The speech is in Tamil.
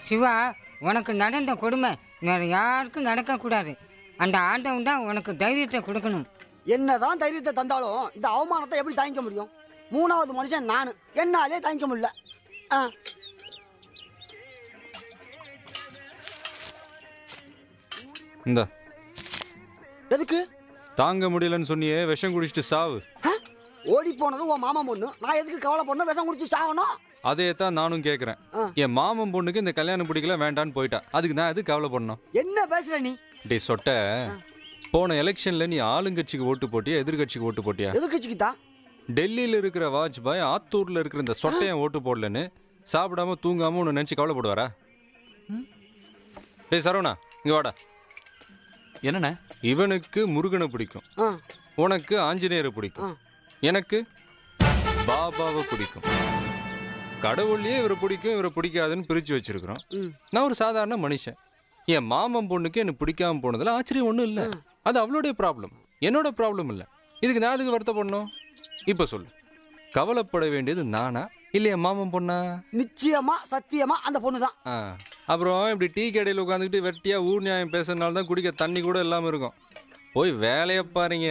சிவா, உனக்கு நடந்த கொடுமை வேற யாருக்கும் நடக்கக்கூடாது. அந்த ஆண்டவன் தான் உனக்கு தைரியத்தை கொடுக்கணும். என்னதான் தைரியத்தை தந்தாலும் இந்த அவமானத்தை எப்படி தாங்கிக்க முடியும்? மூணாவது மனுஷன் நான், என்னாலே தாங்கிக்க முடியல. இந்த எதுக்கு? தாங்க முடியலன்னு சொன்னியே, விஷம் குடிச்சிட்டு சாவு. ஓடி போனது உன் மாமா பொண்ணு, நான் எதுக்கு கவலை பண்ண விஷம் குடிச்சு சாகணும்? அதே தான் நானும் கேட்குறேன். என் மாமன் பொண்ணுக்கு இந்த கல்யாணம் பிடிக்கல, வேண்டான்னு போயிட்டா. அதுக்கு நான் எதுக்கு கவலை பண்ணணும்? என்ன பேசுற நீ? டே சொட்ட, போன எலெக்ஷன்ல நீ ஆளுங்கட்சிக்கு ஓட்டு போட்டியா எதிர்கட்சிக்கு ஓட்டு போட்டியா? எதிர்கட்சிக்கு தான். டெல்லியில் இருக்கிற வாஜ்பாய் ஆத்தூர்ல இருக்கிற இந்த சொட்டையன் ஓட்டு போடலன்னு சாப்பிடாம தூங்காம ஒன்று நினச்சி கவலைப்படுவாரா? டே சரவணா, இங்க வாடா. என்னண்ணே? இவனுக்கு முருகனை பிடிக்கும், உனக்கு ஆஞ்சநேயரை பிடிக்கும், எனக்கு பாபாவை பிடிக்கும். கடவுள்லயே இவரை பிடிக்கும் இவரை பிடிக்காதுன்னு பிரிச்சு வச்சிருக்கிறோம். நான் ஒரு சாதாரண மனுஷன். என் மாமன் பொண்ணுக்கு எனக்கு பிடிக்காம போனதுல ஆச்சரியம் ஒன்றும் இல்லை. அது அவளுடைய ப்ராப்ளம், என்னோட ப்ராப்ளம் இல்லை. இதுக்கு நான் அதுக்கு வருத்தப்படணும்? இப்ப சொல்லு, கவலைப்பட வேண்டியது நானா இல்ல என் மாமன் பொண்ணா? நிச்சயமா சத்தியமா அந்த பொண்ணு தான். அப்புறம் இப்படி டீ கடையில் உட்காந்துக்கிட்டு வெட்டியா ஊர் நியாயம் பேசுறதுனால தான் குடிக்க தண்ணி கூட இல்லாமல் இருக்கும். போய் வேலையை பாருங்க.